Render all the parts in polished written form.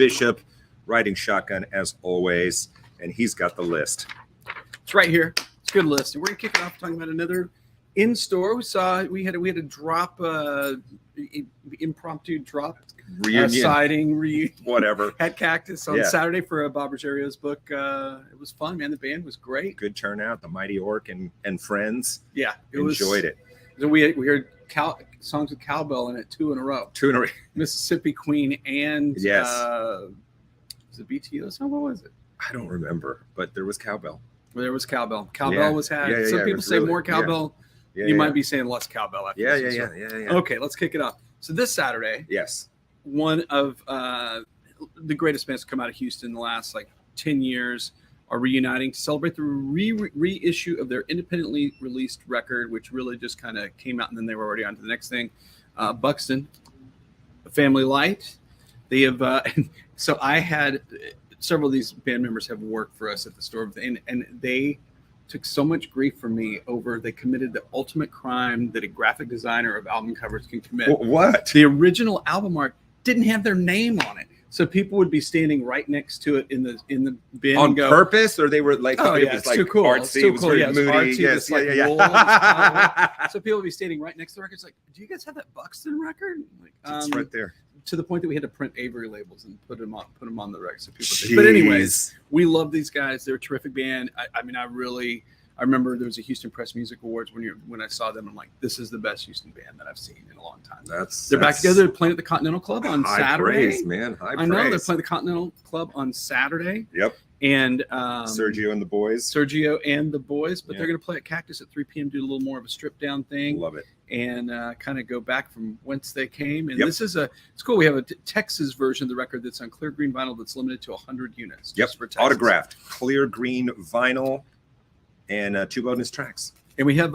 Bishop, riding shotgun as always, and he's got the list. It's right here. It's a good list. And we're gonna kick it off talking about another in-store. We had a drop, impromptu drop Reunion, sighting whatever at Cactus on Saturday for Bob Rogeria's book. It was fun, man. The band was great. Good turnout. The Mighty Orc and friends. Yeah, enjoyed it. So we heard songs with cowbell in it 2 in a row. Mississippi Queen and was it BTO song? What was it? I don't remember, but there was cowbell. There was cowbell. Cowbell was had. Some people say more cowbell. You might be saying less cowbell after this. Yeah. Okay, let's kick it off. So this Saturday, one of the greatest bands to come out of Houston in the last 10 years are reuniting to celebrate the reissue of their independently released record, which really just kind of came out and then they were already on to the next thing. Buxton, Family Light. They have so I had several of these band members have worked for us at the store, and they took so much grief from me over they committed the ultimate crime that a graphic designer of album covers can commit. What? The original album art didn't have their name on it, so people would be standing right next to it in the bin on purpose, or they were like, "Oh yeah, it's too cool, artsy, it was very moody." Yes, so people would be standing right next to the record. It's like, do you guys have that Buxton record? It's right there. To the point that we had to print Avery labels and put them on the record. So people. But anyways, we love these guys. They're a terrific band. I remember there was a Houston Press Music Awards when I saw them. I'm like, this is the best Houston band that I've seen in a long time. They're back together. They're playing at the Continental Club on Saturday. Praise, man. I know they're playing the Continental Club on Saturday. Yep. And Sergio and the boys. But they're going to play at Cactus at 3 p.m. Do a little more of a stripped down thing. Love it. And kind of go back from whence they came. And this is it's cool. We have a Texas version of the record that's on clear green vinyl that's limited to 100 units. Yep. Just for Texas. Autographed clear green vinyl and 2 bonus tracks. And we have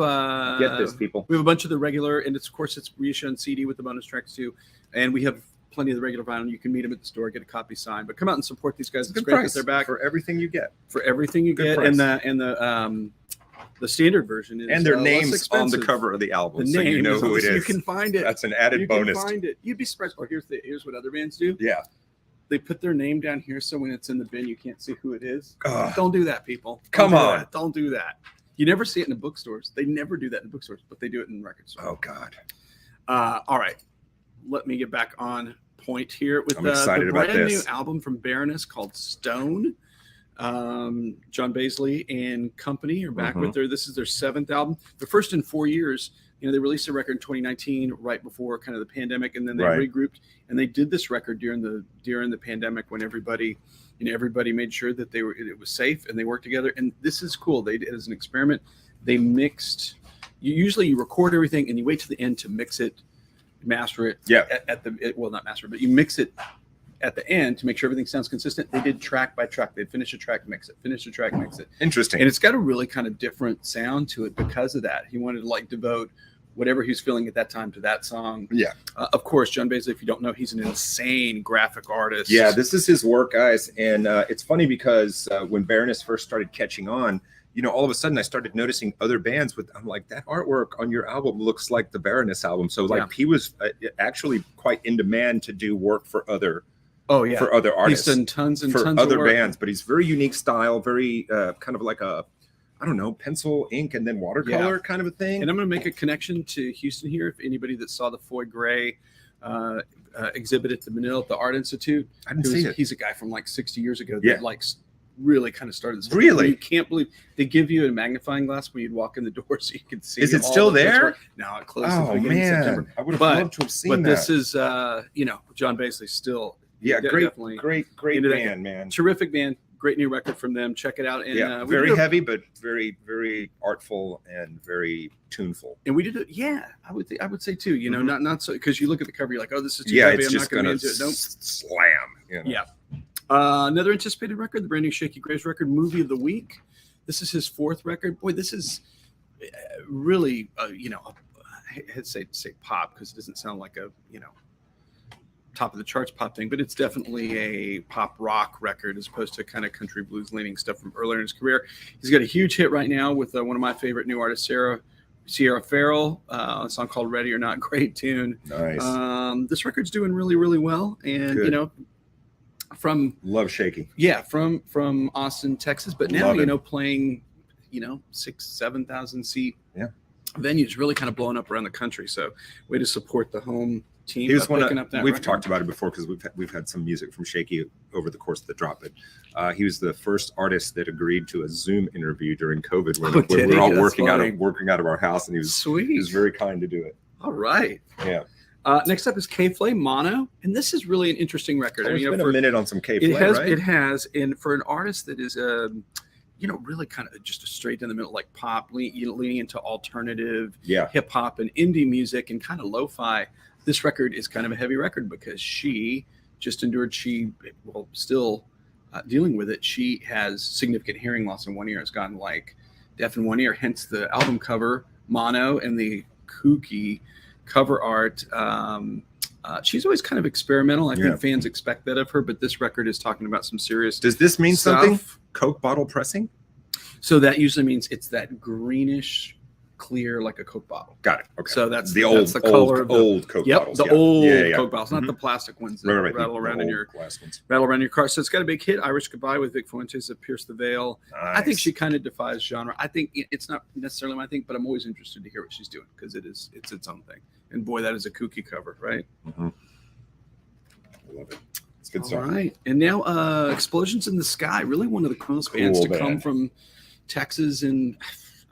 get this, people. We have a bunch of the regular, and of course it's reissue on CD with the bonus tracks too. And we have plenty of the regular vinyl. You can meet them at the store, get a copy signed, but come out and support these guys. It's great that they're back for everything you get. And the standard version is and their names on the cover of the album, so you know who it is. You can find it. That's an added bonus. You can find it. You'd be surprised. Or here's what other bands do. Yeah, they put their name down here, so when it's in the bin, you can't see who it is. Don't do that, people. Come on, don't do that. You never see it in the bookstores. They never do that in bookstores, but they do it in record stores. Oh God. All right, let me get back on point here with I'm excited the about brand this new album from Baroness called Stone. John Baisley and company are back with this is their 7th album, the first in 4 years. They released a record in 2019 right before kind of the pandemic, and then they regrouped and they did this record during the pandemic when everybody made sure that it was safe and they worked together. And this is cool. They did as an experiment. They mixed. You record everything and you wait to the end to mix it, master it. Yeah. Not master, but you mix it at the end to make sure everything sounds consistent. They did track by track. They'd finish a track, mix it, finish a track, mix it. Interesting. And it's got a really kind of different sound to it because of that. He wanted to devote whatever he was feeling at that time to that song. Yeah. Of course, John Baisley, if you don't know, he's an insane graphic artist. Yeah, this is his work, guys. And it's funny because when Baroness first started catching on, all of a sudden I started noticing other bands I'm like, that artwork on your album looks like the Baroness album. So he was actually quite in demand to do work for other for other artists. He's done tons and for tons other of work. bands, but he's very unique style, very kind of like a, I don't know, pencil, ink, and then watercolor kind of a thing. And I'm going to make a connection to Houston here. If anybody that saw the Foy Gray exhibit at the Manila at the Art Institute, I didn't see it. He's a guy from 60 years ago that really kind of started this. Really? You can't believe they give you a magnifying glass when you'd walk in the door so you can see. Is it still there? No, it closed. Oh man, I would have loved to have seen that. But this is, John Baisley still. Yeah, great band, man. Terrific band. Great new record from them. Check it out. And very heavy, but very, very artful and very tuneful. And we did it. Yeah, I would say too. Not so because you look at the cover, you're like, oh, this is too heavy. It's I'm just not going to be into it. Nope. Slam. Yeah. Another anticipated record, the brand new Shakey Graves record, Movie of the Week. This is his 4th record. Boy, this is really, I hate to say pop because it doesn't sound like a, top of the charts pop thing, but it's definitely a pop rock record as opposed to kind of country blues leaning stuff from earlier in his career. He's got a huge hit right now with one of my favorite new artists, Sierra Farrell, a song called Ready or Not. Great tune. Nice. This record's doing really, really well. And, good. from love Shakey. Yeah, from Austin, Texas, but now playing 6,000-7,000 seat venues, really kind of blowing up around the country. So way to support the home team. He was we've talked about it before because we've had some music from Shakey over the course of the drop. But he was the first artist that agreed to a Zoom interview during COVID when we were all working out of our house, and he was very kind to do it. All right. Yeah. Next up is Flay Mono, and this is really an interesting record. It's been a minute on some Flay, right? It has, and for an artist that is really kind of just a straight in the middle, like pop, leaning into alternative, hip hop, and indie music, and kind of lo-fi. This record is kind of a heavy record because she just endured. Still dealing with it. She has significant hearing loss in one ear. Has gotten deaf in one ear. Hence the album cover Mono and the kooky cover art. She's always kind of experimental. I think fans expect that of her, but this record is talking about some serious. Does this mean stuff. Something? Coke bottle pressing? So that usually means it's that greenish, clear, like a Coke bottle. Got it. Okay. So that's the color of old Coke bottles. The old Coke bottles, not the plastic ones that rattle around in your car. So it's got a big hit, Irish Goodbye with Vic Fuentes of Pierce the Veil. Nice. I think she kind of defies genre. I think it's not necessarily my thing, but I'm always interested to hear what she's doing because it's its own thing. And boy, that is a kooky cover, right? Mm-hmm. I love it. It's good song. All right. And now Explosions in the Sky, really one of the coolest bands to come from Texas and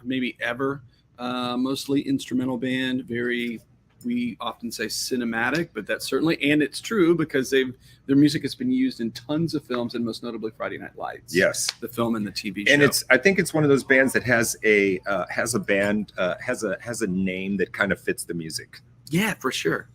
maybe ever. Mostly instrumental band, we often say cinematic, but that's certainly, and it's true because their music has been used in tons of films, and most notably Friday Night Lights. Yes, the film and the TV show. And I think it's one of those bands that has a name that kind of fits the music. Yeah, for sure.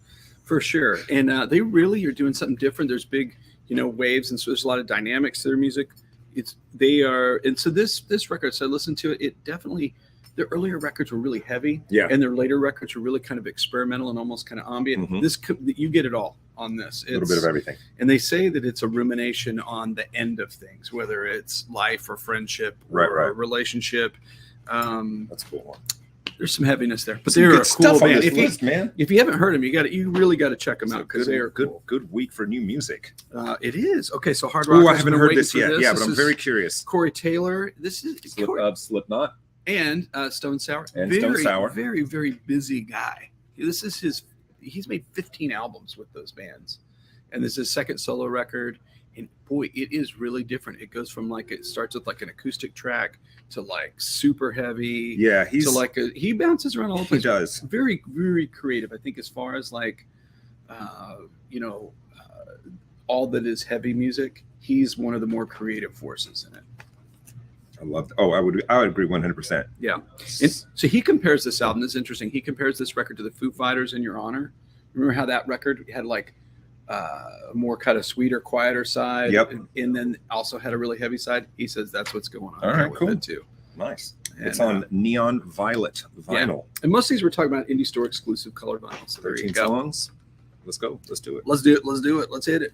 And they really are doing something different. There's big, waves, and so there's a lot of dynamics to their music. And so this record, so I listened to it. It definitely. Their earlier records were really heavy, and their later records were really kind of experimental and almost kind of ambient. Mm-hmm. You get it all on this. A little bit of everything. And they say that it's a rumination on the end of things, whether it's life or friendship or a relationship. That's a cool one. There's some heaviness there, but they're a cool band. If you haven't heard them, you really got to check them out because they are cool. Good week for new music. It is. Okay, so Hard Rock. I haven't heard this yet. Yeah, but I'm very curious. Corey Taylor. This is Slipknot. And Stone Sour. Very, very busy guy. He's made 15 albums with those bands. And this is his second solo record. And boy, it is really different. It goes from it starts with an acoustic track to super heavy. Yeah, he bounces around all the place. He does. Very, very creative. I think as far as all that is heavy music, he's one of the more creative forces in it. I love. I would agree 100%. Yeah. So he compares this album. This is interesting. He compares this record to the Foo Fighters In Your Honor. Remember how that record had a more kind of sweeter, quieter side. Yep. And then also had a really heavy side. He says that's what's going on. All right, cool. With it too. Nice. And, it's on neon violet vinyl. Yeah. And most of these we're talking about indie store exclusive color vinyl. So 13 songs. Let's go. Let's do it. Let's do it. Let's hit it.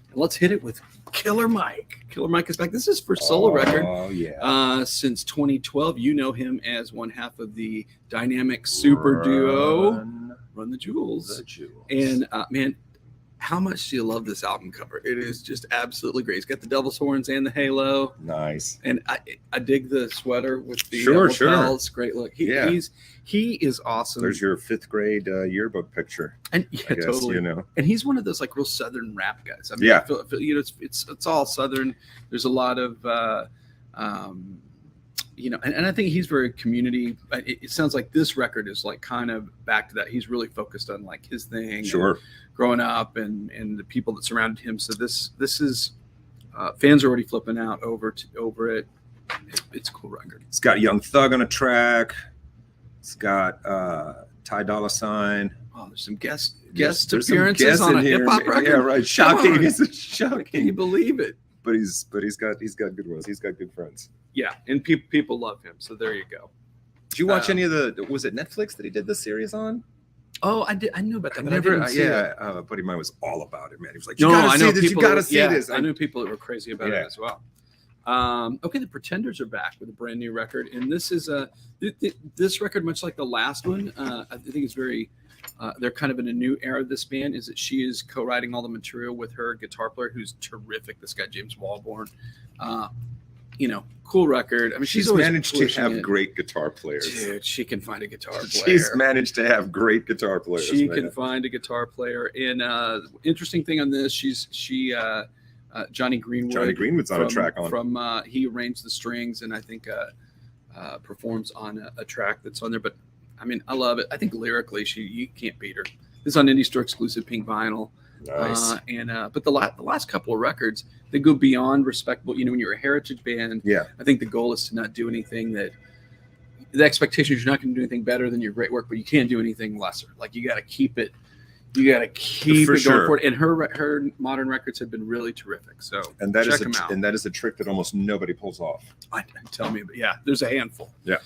And let's hit it with Killer Mike. Killer Mike is back. This is first solo record. Oh, yeah. Since 2012. You know him as one half of the dynamic super duo, Run the Jewels. And man, how much do you love this album cover? It is just absolutely great. He's got the devil's horns and the halo. Nice. And I dig the sweater with the lapels. Great look. He is awesome. There's your 5th grade yearbook picture. And totally. And he's one of those real Southern rap guys. I mean, I feel, it's all Southern. There's a lot of and I think he's very community. It sounds like this record is kind of back to that. He's really focused on his thing. Sure. Growing up and the people that surrounded him. So this is fans are already flipping out over it. It's a cool record. It's got Young Thug on a track. It's got Ty Dolla $ign. Oh, there's some guest appearances on a hip hop record. Yeah, right. Shocking. It's shocking. Can you believe it? But he's got good ones. He's got good friends. Yeah, and people love him. So there you go. Did you watch any of was it Netflix that he did the series on? Oh, I did. I knew about that. But never. A buddy of mine was all about it, man. He was like, "You gotta see this. You gotta see this." I knew people that were crazy about it as well. Okay, the Pretenders are back with a brand new record, and this is this record, much like the last one. I think it's very. They're kind of in a new era of this band. Is that she is co-writing all the material with her guitar player, who's terrific. This guy James Walborn. Cool record. I mean, she's managed to have great guitar players. Dude, she can find a guitar player. She's managed to have great guitar players. She can find a guitar player. And interesting thing on this, Johnny Greenwood. Johnny Greenwood's on a track on. He arranged the strings and I think performs on a track that's on there. But I mean, I love it. I think lyrically, you can't beat her. This is on Indie Store exclusive pink vinyl. Nice. But the last couple of records, they go beyond respectable. When you're a heritage band, I think the goal is to not do anything that the expectation is you're not going to do anything better than your great work, but you can't do anything lesser. Like you got to keep it. You got to keep it going forward. And her modern records have been really terrific. So check them out. And that is a trick that almost nobody pulls off. Tell me, but there's a handful. Yeah.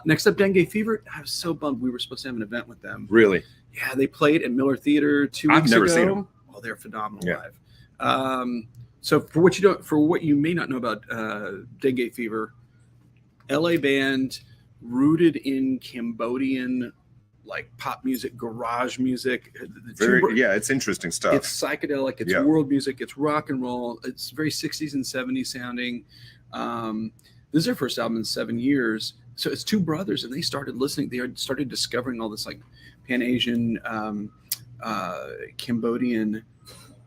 Next up, Dengue Fever. I was so bummed. We were supposed to have an event with them. Really? Yeah, they played at Miller Theater 2 weeks ago. I've never seen them. Oh, they're phenomenal live. So for what you may not know about Dengue Fever, LA band rooted in Cambodian like pop music, garage music. It's interesting stuff. It's psychedelic. It's world music. It's rock and roll. It's very 60s and 70s sounding. This is their first album in 7 years. So it's two brothers, and they started listening. They started discovering all this like Pan-Asian, Cambodian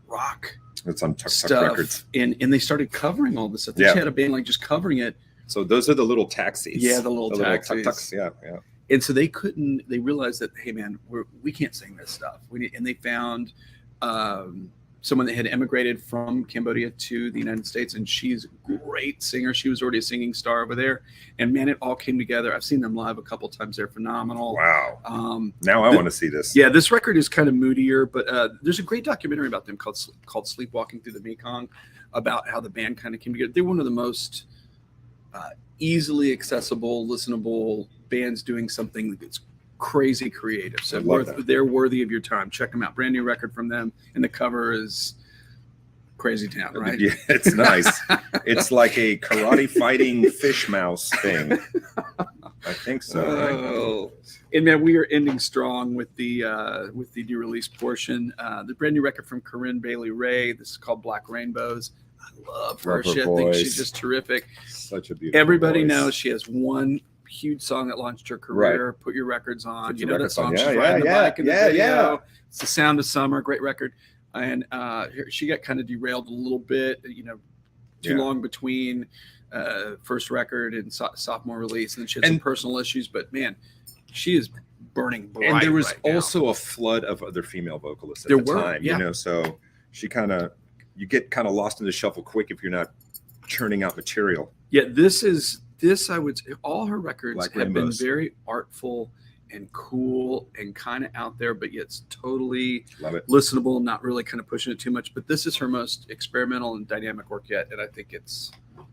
rock. It's on Tuk stuff, Records, and they started covering all this stuff. They had a band like just covering it. So those are the little taxis. Yeah, the little taxis. Tuk-tuks. Yeah. And so they realized that, hey man, we can't sing this stuff. And they found someone that had emigrated from Cambodia to the United States, and she's a great singer. She was already a singing star over there, and man, it all came together. I've seen them live a couple times. They're phenomenal. Wow. Now I want to see this. Yeah, this record is kind of moodier, but there's a great documentary about them called Sleepwalking Through the Mekong, about how the band kind of came together. They're one of the most easily accessible, listenable bands doing something that's crazy creative. So they're worthy of your time. Check them out. Brand new record from them, and the cover is Crazy Town, right? Yeah, it's nice. It's like a karate fighting fish mouse thing. I think so. Oh. And man, we are ending strong with the new release portion. The brand new record from Corinne Bailey Rae. This is called Black Rainbows. I love her. I think she's just terrific. Such a beautiful Everybody voice. knows she has one huge song that launched her career. Right. Put Your Records On. Put That song. Yeah, she's riding the bike in the video. Yeah. It's The Sound of Summer. Great record. And she got kind of derailed a little bit. Too long between first record and sophomore release, and she had some personal issues. But man, she is burning bright. And there was also a flood of other female vocalists at the time. So she you get kind of lost in the shuffle quick if you're not churning out material. Yeah, I would say all her records have been very artful and cool and kind of out there, but yet it's totally listenable, not really kind of pushing it too much. But this is her most experimental and dynamic work yet, and I think it's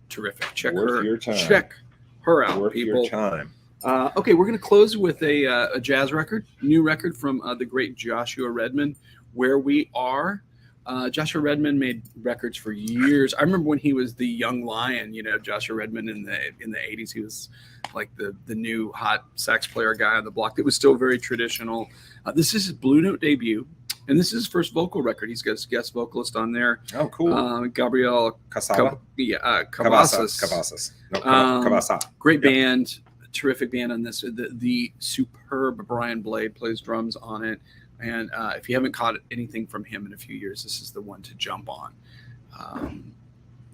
terrific. Check her out, Worth people. Your time. Okay, we're going to close with a jazz record, new record from the great Joshua Redman, Where We Are. Joshua Redman made records for years. I remember when he was the young lion, Joshua Redman in the 80s. He was like the new hot sax player guy on the block that was still very traditional. This is his Blue Note debut, and this is his first vocal record. He's got a guest vocalist on there. Oh, cool. Gabriel Casala? Cavazos. Cabasa. Great band, terrific band on this. The superb Brian Blade plays drums on it. And if you haven't caught anything from him in a few years, this is the one to jump on.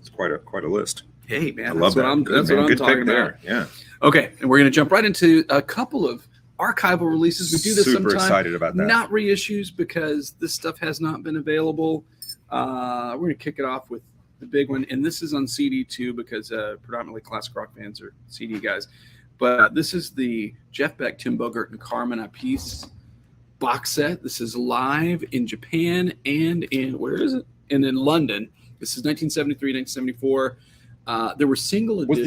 It's quite a list. Hey, man, I love that. That's what I'm talking about. Yeah. Okay, and we're going to jump right into a couple of archival releases. We do this Super sometime. Excited about that. Not reissues because this stuff has not been available. We're going to kick it off with the big one, and this is on CD too because predominantly classic rock fans are CD guys. But this is the Jeff Beck, Tim Bogert, and Carmine Appice box set. This is live in Japan and in in London. This is 1973, 1974. There were single editions.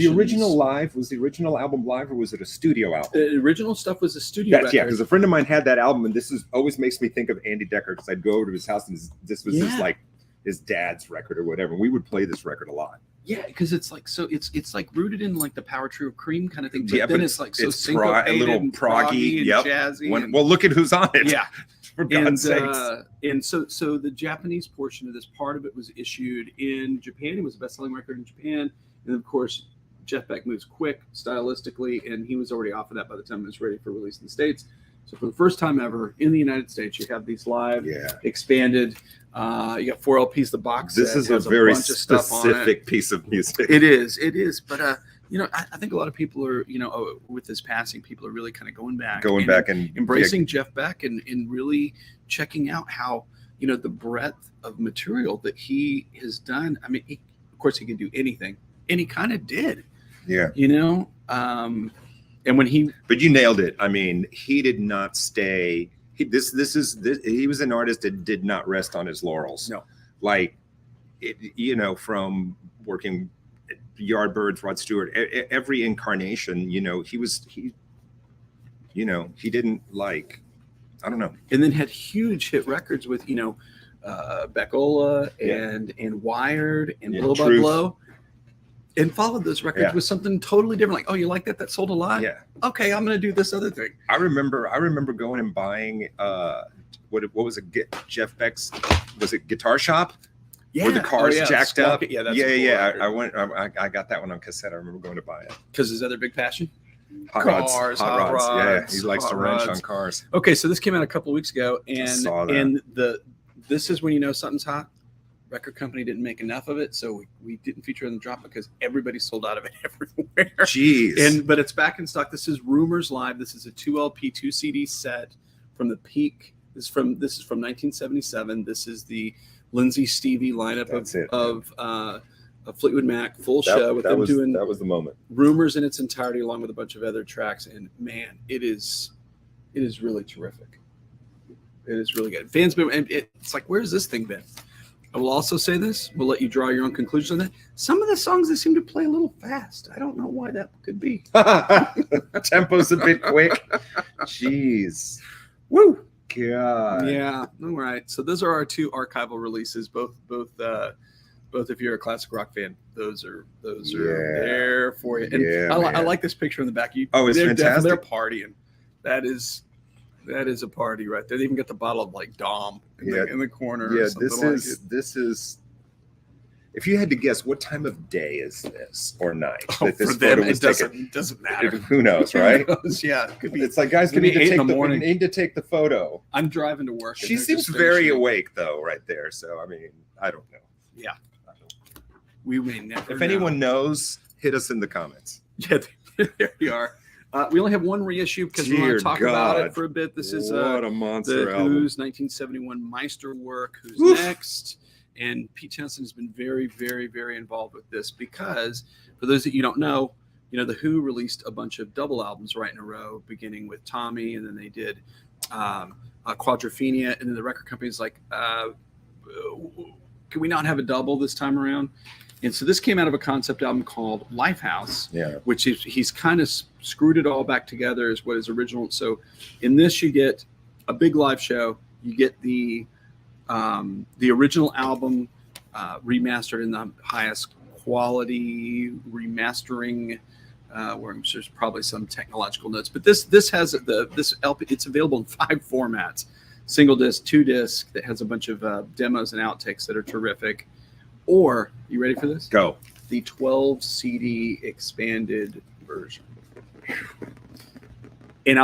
Was the original album live, or was it a studio album? The original stuff was a studio record. Yeah, because a friend of mine had that album, and this always makes me think of Andy Decker because I'd go over to his house and this was his dad's record or whatever. We would play this record a lot. Yeah, because it's like it's like rooted in like the power trio cream kind of thing. But Yeah, then but it's like so a syncopated little and proggy, and yep. jazzy. Well, look at who's on it. Yeah. For God's sakes. And so the Japanese portion of this, part of it was issued in Japan. It was a best-selling record in Japan. And of course, Jeff Beck moves quick stylistically, and he was already off of that by the time it was ready for release in the States. So for the first time ever in the United States, you have these live, expanded. You got 4 LPs. The box this set is a has very bunch of stuff on specific piece of music. It is. But I think a lot of people are, with this passing, people are really kind of going back and embracing Jeff Beck and really checking out how, the breadth of material that he has done. I mean, of course, he can do anything, and he kind of did. Yeah. And when but you nailed it. I mean, he did not stay. He was an artist that did not rest on his laurels. No, like, from working Yardbirds, Rod Stewart, every incarnation, he didn't like, I don't know. And then had huge hit records with, Beckola and Wired and Blow by Blow, and followed those records with something totally different. Like, oh, you like that? That sold a lot? Yeah. Okay, I'm going to do this other thing. I remember going and buying, what was it? Jeff Beck's, was it Guitar Shop? Yeah. Where the cars jacked up. Yeah, that's I got that one on cassette. I remember going to buy it. Because his other big passion? Hot rods. Yeah, he likes to wrench on cars. Okay, so this came out a couple of weeks ago, and this is when you know something's hot. Record company didn't make enough of it, so we didn't feature it in the drop because everybody sold out of it everywhere. Jeez. But it's back in stock. This is Rumors Live. This is a 2 LP, 2 CD set from the peak. This is from 1977. This is the Lindsay Stevie lineup of Fleetwood Mac, full show with them doing. That was the moment. Rumors in its entirety, along with a bunch of other tracks, and man, it is really terrific. It is really good. Fans been, and it's like, where's this thing been? I will also say this. We'll let you draw your own conclusions on that. Some of the songs, they seem to play a little fast. I don't know why that could be. Tempo's a bit quick. Jeez. Woo. God. Yeah. All right. So those are our 2 archival releases. Both if you're a classic rock fan, those are there for you. And I like this picture in the back. It's fantastic. They're partying. That is a party right there. They even got the bottle of like Dom in the corner. Yeah, this is. If you had to guess, what time of day is this or night that this photo was taken? It doesn't matter. Who knows, right? Yeah, it could be. It's like, guys, we need to take the photo. I'm driving to work. She seems very awake though, right there. So I mean, I don't know. Yeah, we may never. If anyone knows, hit us in the comments. Yeah, there you are. We only have one reissue because we want to talk about it for a bit. This is what a monster the album. Who's 1971 Meisterwerk. Who's next? And Pete Townshend has been very, very, very involved with this because, for those that you don't know, the Who released a bunch of double albums right in a row, beginning with Tommy, and then they did Quadrophenia, and then the record company's like, can we not have a double this time around? And so this came out of a concept album called Lifehouse, which he's kind of screwed it all back together as what is original. So in this, you get a big live show. You get the original album remastered in the highest quality remastering, where there's probably some technological notes. But this has this LP. It's available in 5 formats: single disc, 2 disc that has a bunch of demos and outtakes that are terrific. Or, you ready for this? Go. The 12 CD expanded version. And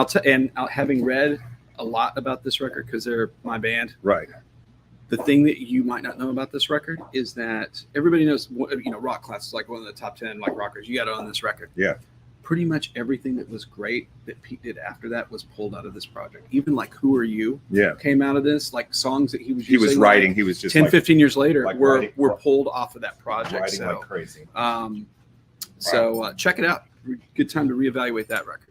having read a lot about this record because they're my band. Right. The thing that you might not know about this record is that everybody knows, rock class is like one of the top 10 like rockers. You got to own this record. Yeah. Pretty much everything that was great that Pete did after that was pulled out of this project. Even like Who Are You came out of this, like songs that he was writing. He was just 10, 15 years later were pulled off of that project. Writing like crazy. So check it out. Good time to reevaluate that record.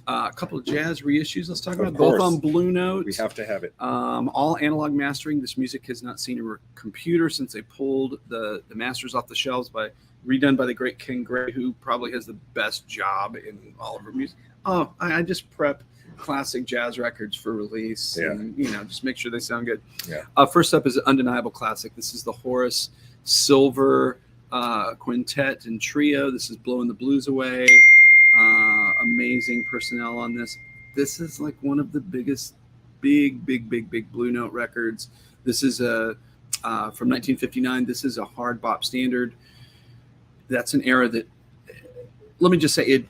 A couple of jazz reissues let's talk about. Both on Blue Note. We have to have it. All analog mastering. This music has not seen a computer since they pulled the masters off the shelves redone by the great Ken Gray, who probably has the best job in all of her music. Oh, I just prep classic jazz records for release and, just make sure they sound good. Yeah. First up is an undeniable classic. This is the Horace Silver quintet and trio. This is Blowing the Blues Away. Amazing personnel on this. This is like one of the biggest, big Blue Note records. This is a from 1959. This is a hard bop standard. That's an era that, let me just say, it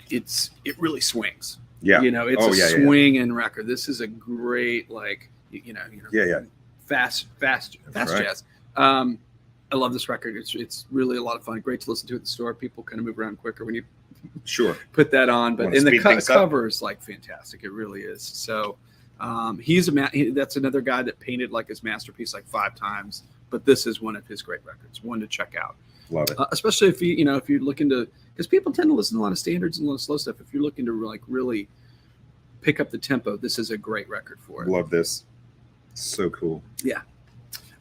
really swings. Yeah, it's a swinging record. This is a great, like, fast jazz. I love this record. It's really a lot of fun. Great to listen to at the store. People kind of move around quicker when you put that on. But in the cover is like fantastic. It really is. So that's another guy that painted like his masterpiece like 5 times. But this is one of his great records. One to check out. Love it. Especially if if you're looking to, because people tend to listen to a lot of standards and a lot of slow stuff. If you're looking to like really pick up the tempo, this is a great record for it. Love this. So cool. Yeah.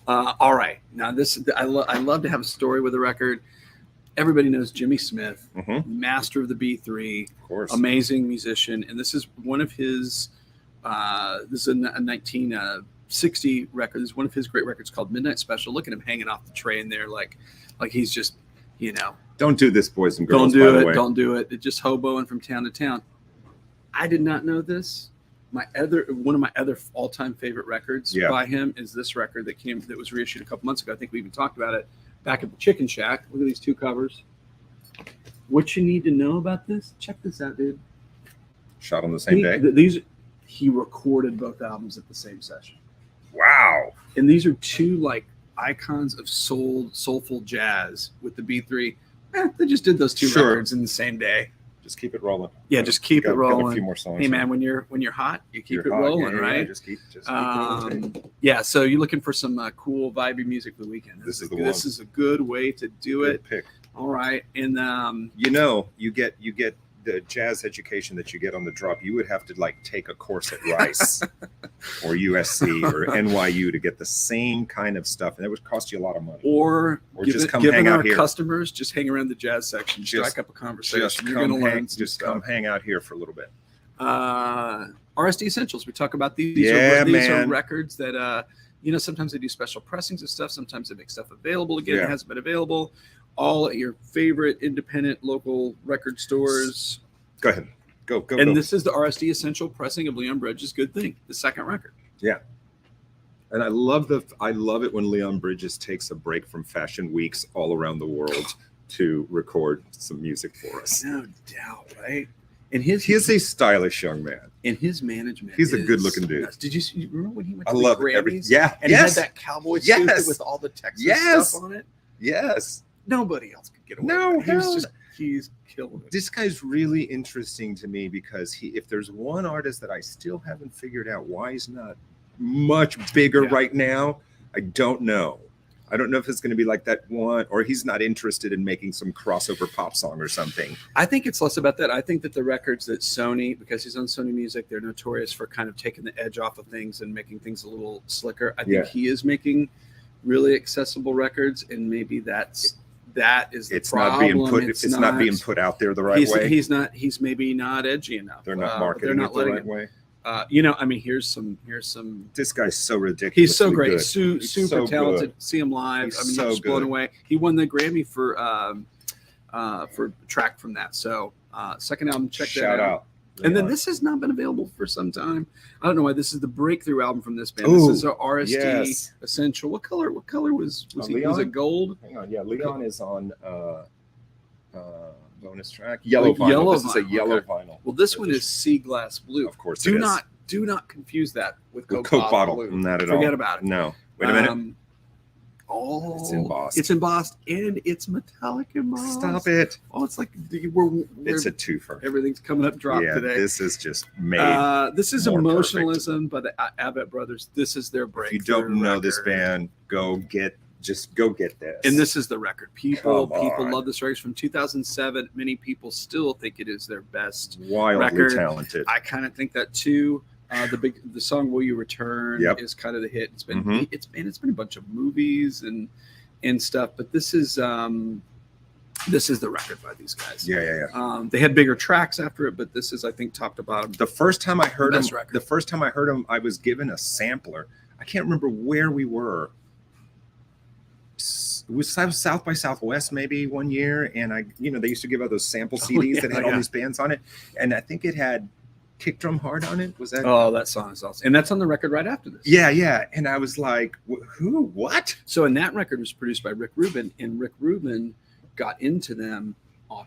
All right. Now I love to have a story with a record. Everybody knows Jimmy Smith, master of the B3, of course, amazing musician, and this is one of his. This is a 1960 record. This is one of his great records called Midnight Special. Look at him hanging off the train there, like he's just, Don't do this, boys and girls. Don't do it. It's just hoboing from town to town. I did not know this. One of my other all-time favorite records by him is this record that was reissued a couple months ago. I think we even talked about it back at the Chicken Shack. Look at these 2 covers. What you need to know about this? Check this out, dude. Shot on the same day. He recorded both albums at the same session. Wow. And these are 2 like icons of soulful jazz with the B3. They just did those 2 records in the same day. Just keep it rolling. Yeah, just keep it rolling. Got a few more songs. Hey man, when you're hot, you keep it rolling, right? Yeah, just keep it. Yeah, so you're looking for some cool, vibey music for the weekend. This is a good way to do it. Pick. All right, and you get the jazz education that you get on the drop. You would have to like take a course at Rice or USC or NYU to get the same kind of stuff, and it would cost you a lot of money. Or just come hang out here. Customers just hang around the jazz section, strike up a conversation. You're going to learn. Come hang out here for a little bit. RSD Essentials. We talk about these. These are records that sometimes they do special pressings of stuff. Sometimes they make stuff available again. It hasn't been available. All at your favorite independent local record stores. Go ahead. Go. And this is the RSD Essential pressing of Leon Bridges' Good Thing, the second record. Yeah. And I love it when Leon Bridges takes a break from fashion weeks all around the world to record some music for us. No doubt, right? And he is a stylish young man. And his management. He's a good-looking dude. Did you remember when he went to the Grammys? And he had that cowboy suit with all the Texas stuff on it? Yes. Nobody else could get away. He's killing it. This guy's really interesting to me because if there's one artist that I still haven't figured out why he's not much bigger right now, I don't know. I don't know if it's going to be like that one, or he's not interested in making some crossover pop song or something. I think it's less about that. I think that the records that Sony, because he's on Sony Music, they're notorious for kind of taking the edge off of things and making things a little slicker. I think he is making really accessible records, and maybe that is the problem. It's not being put out there the right way. He's maybe not edgy enough. They're not marketing it the right way. Here's some. This guy's so ridiculous. He's so great. He's super so talented. Good. See him live. He's you're just blown away. He won the Grammy for track from that. So second album, check that out. And then this has not been available for some time. I don't know why. This is the breakthrough album from this band. This is our RSD Essential. What color was he? Leon? Was it gold? Hang on. Yeah, Leon is on bonus track. Yellow vinyl. This is a yellow vinyl. Well, this one is sea glass blue. Of course, do not confuse that with Coke bottle. Blue. Not at all. Forget about it. No. Wait a minute. It's embossed. It's embossed and it's metallic embossed. Stop it. Oh, it's like it's a twofer. Everything's coming up drop today. This is just made. This is Emotionalism by the Abbott Brothers. This is their breakthrough. If you don't know this band, go get this. And this is the record. People love this record. It's from 2007. Many people still think it is their best wildly talented. I kind of think that too. The song "Will You Return" is kind of the hit. It's been it's been a bunch of movies and stuff, but this is the record by these guys. Yeah. They had bigger tracks after it, but this is, I think, top to bottom. The first time I heard him, I was given a sampler. I can't remember where we were. South by Southwest maybe one year, and they used to give out those sample CDs that had all these bands on it, and I think it had Kick Drum Hard on it. Was that? Oh, that song is awesome, and that's on the record right after this. Yeah, and I was like, who? What? So, and that record was produced by Rick Ruben, and Rick Ruben got into them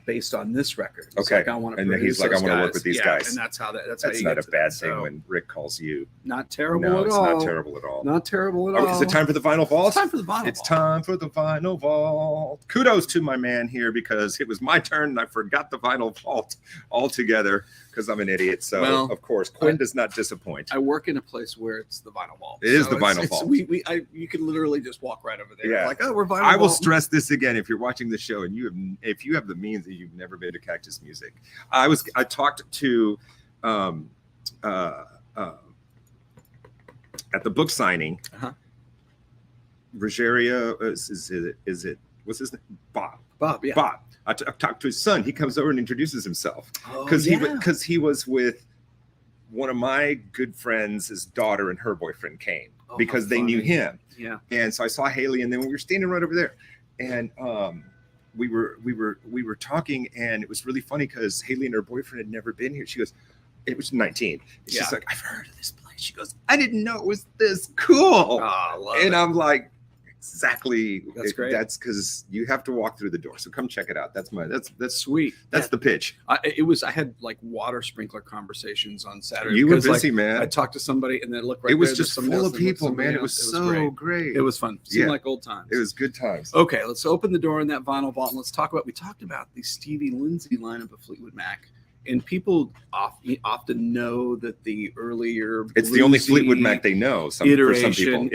based on this record. Okay, like, I want to work with these guys, and that's how that's not a bad thing when Rick calls you. Not terrible at all. Not terrible at all. Not terrible at all. Is it time for the Vinyl Vault? It's time for the Vinyl Vault. It's time for the Vinyl Vault. Kudos to my man here, because it was my turn and I forgot the Vinyl Vault altogether because I'm an idiot. So of course, Quin does not disappoint. I work in a place where it's the Vinyl Vault. It is the Vinyl Vault. You can literally just walk right over there. Yeah. Like, oh, we're Vinyl I will Vault. stress this again: if you're watching the show and if you have the means that you've never been to Cactus Music, I talked to at the book signing. Rogeria, is it what's his name? Bob. Yeah. Bob. I talked to his son. He comes over and introduces himself because he was with one of my good friends. His daughter and her boyfriend came because they knew him. Yeah. And so I saw Haley, and then we were standing right over there, and we were talking, and it was really funny because Haley and her boyfriend had never been here. She goes, it was 19. She's like, I've heard of this place. She goes, I didn't know it was this cool. I'm like, exactly. That's great. That's because you have to walk through the door. So come check it out. That's sweet. That's the pitch. I had like water sprinkler conversations on Saturday. You were busy, man. I talked to somebody and then looked right. It was just full of people, man. It was so great. It was fun. Seemed like old times. It was good times. Okay, let's open the door in that Vinyl Vault and let's talk about. We talked about the Stevie Lindsay lineup of Fleetwood Mac. And people often know that the earlier it's the only Fleetwood Mac they know. For some people,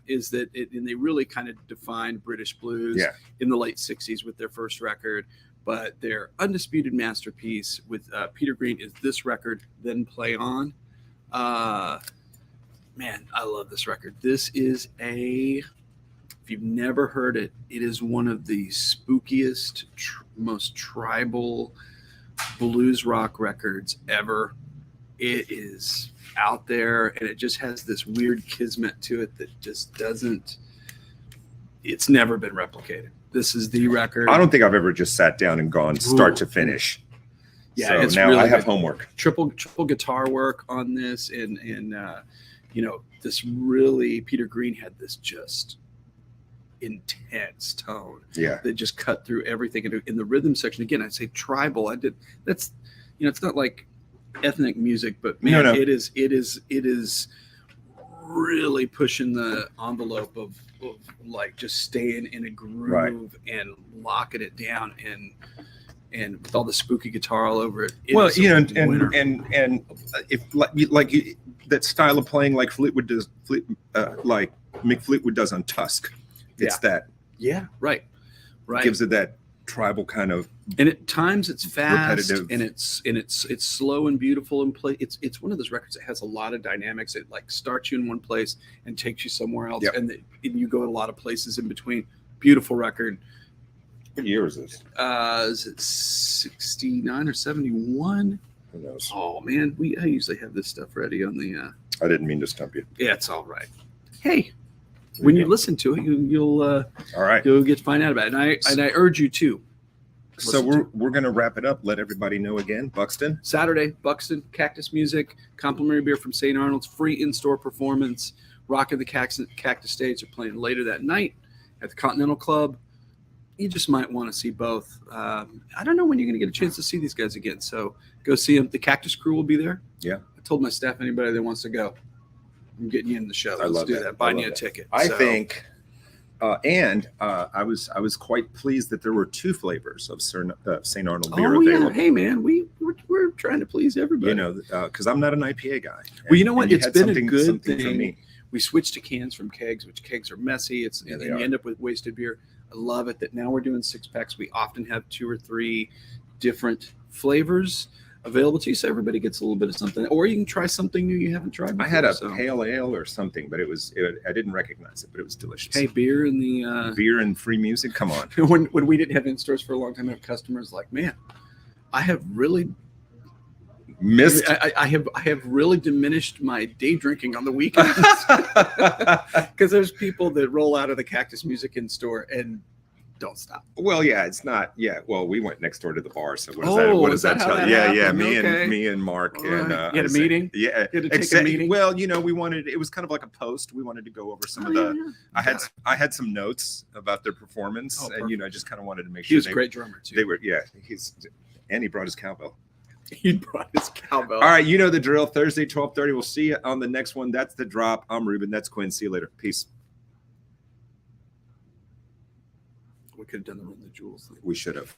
is that and they really kind of defined British blues in the late '60s with their first record. But their undisputed masterpiece with Peter Green is this record, Then Play On. Man, I love this record. This is if you've never heard it, it is one of the spookiest, most tribal blues rock records ever. It is out there, and it just has this weird kismet to it that just it's never been replicated. This is the record. I don't think I've ever just sat down and gone start to finish. Yeah, so it's now really I have good. homework. Triple guitar work on this, and this really, Peter Green had this just intense tone that just cut through everything. And in the rhythm section, again, I'd say tribal. That's it's not like ethnic music, but man, it is really pushing the envelope of like just staying in a groove and locking it down, and with all the spooky guitar all over it. And if like that style of playing like Fleetwood does, like Mick Fleetwood does on Tusk. It's right. Gives it that tribal kind of, and at times it's fast, repetitive. and it's slow and beautiful and play. It's one of those records that has a lot of dynamics. It like starts you in one place and takes you somewhere else, and you go in a lot of places in between. Beautiful record. What year is this? Is it 69 or 71? Who knows? Oh man, I usually have this stuff ready on the. I didn't mean to stump you. Yeah, it's all right. Hey. When you listen to it, you'll all right. You'll get to find out about it, and I urge you to. So we're gonna wrap it up. Let everybody know again. Buxton Saturday, Buxton, Cactus Music, complimentary beer from St. Arnold's, free in-store performance. Rock of the Cactus States are playing later that night at the Continental Club. You just might want to see both. I don't know when you're gonna get a chance to see these guys again, so go see them. The Cactus crew will be there. Yeah, I told my staff anybody that wants to go, I'm getting you in the show. Let's do that. Buying you a ticket. I think, and I was quite pleased that there were 2 flavors of St. Arnold beer available. Yeah. Hey man, we're trying to please everybody. Because I'm not an IPA guy. Well, you know what? It's been a good thing. For me. We switched to cans from kegs, which kegs are messy. And you end up with wasted beer. I love it that now we're doing 6-packs. We often have 2 or 3 different flavors available to you, so everybody gets a little bit of something, or you can try something new you haven't tried before. I had a pale ale or something, but I didn't recognize it, but it was delicious. Hey, beer and free music, come on. when we didn't have in-stores for a long time, I have customers like, man, I have really missed. I have really diminished my day drinking on the weekends because there's people that roll out of the Cactus Music in store and don't stop. Well, yeah, it's not. Yeah, well, we went next door to the bar. So what does that tell you? Yeah. Me and Mark and you had a meeting. Yeah, you had to take a meeting. Well, we wanted. It was kind of like a post. We wanted to go over some of the. I had some notes about their performance, and I just kind of wanted to make sure. He was a great drummer too. They were. Yeah, and he brought his cowbell. He brought his cowbell. All right, the drill. Thursday, 12:30. We'll see you on the next one. That's The Drop. I'm Ruben. That's Quin. See you later. Peace. We could have done the Run the Jewels thing. We should have.